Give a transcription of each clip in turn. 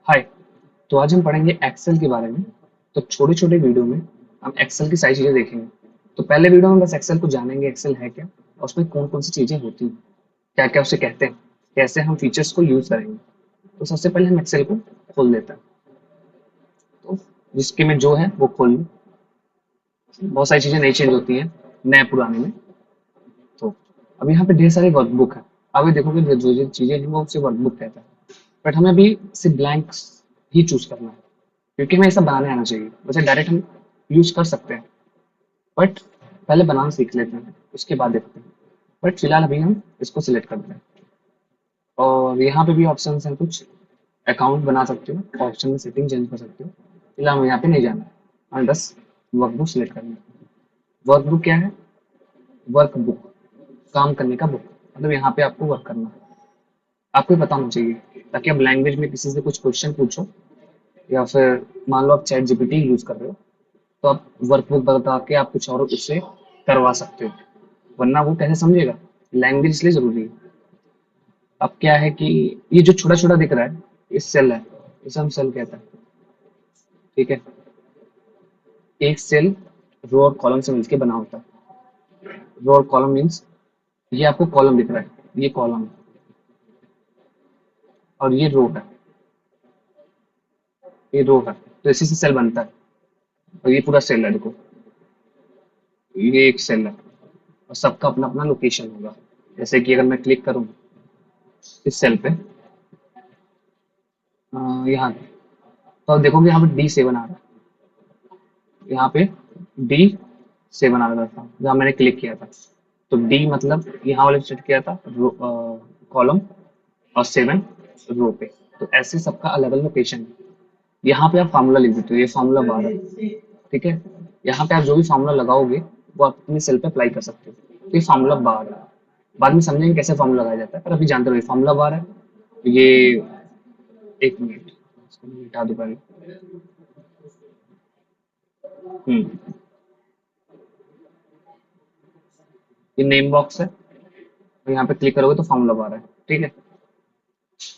हाय। तो आज हम पढ़ेंगे एक्सेल के बारे में। तो छोटे छोटे वीडियो में हम एक्सेल की सारी चीजें देखेंगे। तो पहले वीडियो में बस एक्सेल को जानेंगे, एक्सेल है क्या और उसमें कौन कौन सी चीजें होती हैं, क्या क्या उसे कहते हैं, कैसे हम फीचर्स को यूज करेंगे। तो सबसे पहले हम एक्सेल को खोल लेते हैं। तो जिसके में जो है वो खोल लो। बहुत सारी चीजें नई चेंज होती हैं नए पुराने में। तो अब यहाँ पे ढेर सारे वर्कबुक है। अब ये देखोगे जो जो चीजें हैं वो उसे वर्कबुक कहता है। बट हमें अभी सिर्फ ब्लैंक्स ही चूज करना है, क्योंकि हमें ये सब बनाने आना चाहिए। वैसे डायरेक्ट हम यूज कर सकते हैं, बट पहले बनाना सीख लेते हैं, उसके बाद देखते हैं। बट फिलहाल अभी हम इसको सिलेक्ट करते हैं। और यहाँ पे भी ऑप्शन हैं कुछ। अकाउंट बना सकते हो, ऑप्शन में सेटिंग चेंज कर सकते हो। फिलहाल हमें यहाँ पे नहीं जाना है, हमें बस वर्कबुक सिलेक्ट करना है। वर्कबुक क्या है? वर्क बुक, काम करने का बुक। मतलब यहाँ पे आपको वर्क करना है, आपको ये पता होना चाहिए, ताकि आप लैंग्वेज में किसी से कुछ क्वेश्चन पूछो, या फिर मान लो आप चैट जीपीटी यूज कर रहे हो, तो आप वर्कबुक बता के आप कुछ और उससे करवा सकते हो। वरना वो कैसे समझेगा? लैंग्वेज इसलिए जरूरी है। अब क्या है कि ये जो छोटा छोटा दिख रहा है, ये सेल है, इसे हम सेल कहते हैं। ठीक है। एक सेल रो और कॉलम से मिलकर बना होता है। रो और कॉलम मीन्स ये आपको कॉलम दिख रहा है, ये कॉलम है, और ये रो है, ये रो है। तो इसी से सेल बनता है। और ये पूरा सेल है, देखो, ये एक सेल है। और सबका अपना अपना लोकेशन होगा। जैसे कि अगर मैं क्लिक करूं इस सेल पे, यहाँ, तो आप देखोगे यहाँ पे D7 आ रहा है। यहाँ पे D7 आ रहा था जहाँ मैंने क्लिक किया था। तो डी मतलब यहाँ वाले सेट किया था कॉलम, और 7 रो पे। तो ऐसे सबका अलग अलग लोकेशन है। यहाँ पे आप फार्मूला लिख देते हो, ये फार्मूला बार है। ठीक है। यहाँ पे आप जो भी फार्मूला लगाओगे वो आप अपने सेल पे अप्लाई कर सकते हो। तो ये फार्मूला बार है। बाद में समझेंगे कैसे फार्मूला लगाया जाता है, पर अभी जानते रहो ये फार्मूला बार है। ये, एक मिनट, इसको मैं मिटा दूं पहले। हम्म ये नेम बॉक्स है, और यहाँ पे क्लिक करोगे तो फॉर्मूला बार है। ठीक है।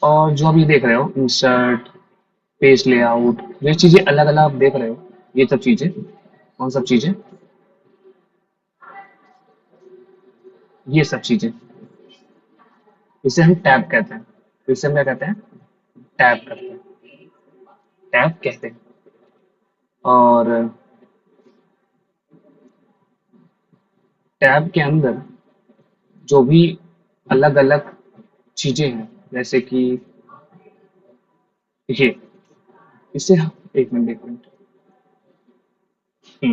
और जो अभी देख रहे हो, इंसर्ट, पेज लेआउट, ये चीजें अलग अलग आप देख रहे हो। ये सब चीजें, कौन सब चीजें? ये सब चीजें, इसे हम टैब कहते हैं। तो इसे हम क्या कहते हैं? टैब करते हैं, टैब कहते हैं। और टैब के अंदर जो भी अलग अलग चीजें हैं, जैसे कि ये, इसे एक मिनट, एक मिनट। हम्म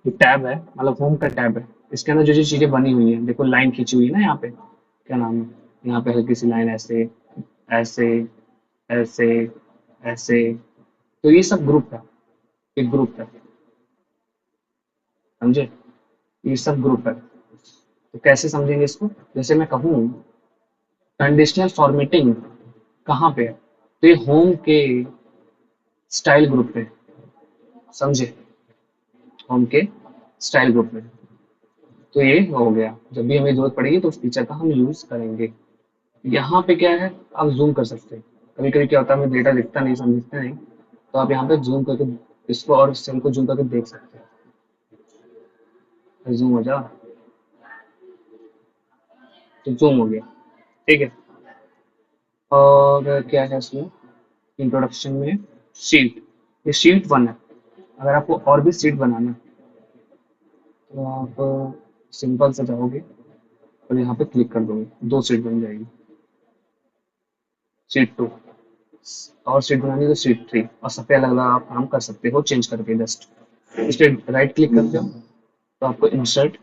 ये टैब है, मतलब होम का टैब है। इसके अंदर जो जो चीजें बनी हुई है, देखो लाइन खींची हुई है ना यहाँ पे, क्या नाम है, यहाँ पे हल्की सी लाइन, ऐसे ऐसे ऐसे ऐसे। तो ये सब ग्रुप है, एक ग्रुप है, समझे? ये सब ग्रुप है। तो कैसे समझेंगे इसको? जैसे मैं कहूँ कंडीशनल फॉर्मेटिंग कहाँ पे है, तो ये होम के स्टाइल ग्रुप पे, समझे? होम के स्टाइल ग्रुप में। तो ये हो गया, जब भी हमें जरूरत पड़ेगी तो उस फीचर का हम यूज करेंगे। यहाँ पे क्या है, आप जूम कर सकते हैं। कभी कभी क्या होता है, हमें डेटा दिखता नहीं, समझते नहीं, तो आप यहाँ पे जूम करके इसको और सेल को जूम करके देख सकते हैं। जूम हो जा, तो जूम हो गया। ठीक है। और क्या है इसमें, इंट्रोडक्शन में शीट, ये शीट 1 है। अगर आपको और भी शीट बनाना है, तो आप सिंपल से जाओगे और यहाँ पे क्लिक कर दोगे, 2 शीट बन जाएगी। शीट 2, और शीट बनानी है तो शीट 3, और सब पे अलग अलग आप काम कर सकते हो चेंज करके। जस्ट इस पे राइट क्लिक करते हो तो आपको इंसर्ट,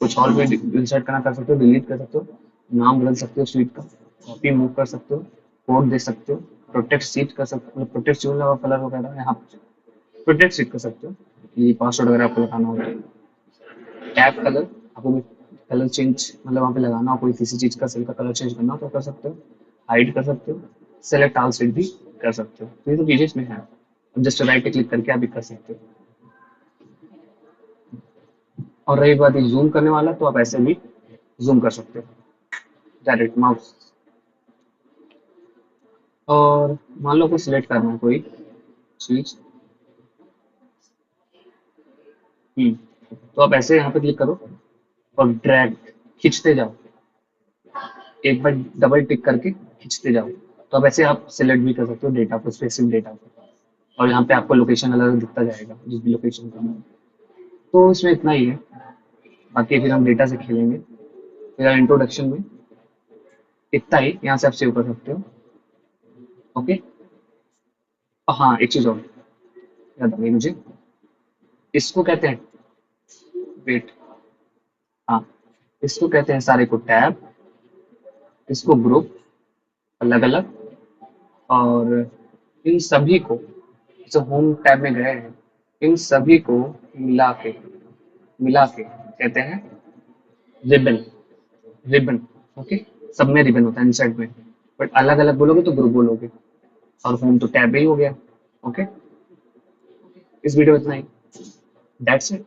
कुछ और भी इंसर्ट करना कर सकते हो, डिलीट कर सकते हो, नाम बदल सकते हो शीट का, कॉपी मूव कर सकते हो, कोड दे सकते हो, प्रोटेक्ट शीट कर सकते हो, मतलब प्रोटेक्ट शीट का कलर वगैरह यहाँ प्रोटेक्ट शीट कर सकते हो कि पासवर्ड वगैरह आपको लगाना होगा। टैब कलर, आपको कलर चेंज, मतलब वहाँ पे लगाना हो, कोई किसी चीज का सेल का कलर चेंज करना हो तो कर सकते हो। हाइड कर सकते हो, सेलेक्ट ऑल शीट भी कर सकते हो। तो ये तो चीजें इसमें है। जस्ट राइट पे क्लिक करके आप भी कर सकते हो। और रही बात ये जूम करने वाला, तो आप ऐसे भी जूम कर सकते हो, डायरेक्ट माउस। और मान लो कोई सिलेक्ट करना है कोई चीज। तो आप ऐसे यहाँ पे क्लिक करो और ड्रैग खींचते जाओ, एक बार डबल टिक करके खींचते जाओ। तो अब ऐसे आप सिलेक्ट भी कर सकते हो डेटा को, स्पेसिफिक डेटा को। और यहाँ पे आपको लोकेशन अलग अलग दिखता जाएगा जिस भी लोकेशन का। तो इसमें इतना ही है, बाकी फिर हम डेटा से खेलेंगे। फिर इंट्रोडक्शन में इतना ही, यहाँ से आप सेव कर सकते हो। ओके। हाँ, एक चीज और याद आ गई मुझे, इसको कहते हैं, वेट, हाँ, इसको कहते हैं सारे को टैब, इसको ग्रुप, अलग अलग। और इन सभी को, जो होम टैब में गए हैं, इन सभी को मिला के कहते हैं रिबन। रिबन। ओके। सब में रिबन होता है इंसर्ट में, बट अलग अलग बोलोगे तो ग्रुप बोलोगे। और होम तो टैब ही हो गया। ओके। इस वीडियो में इतना ही। That's it.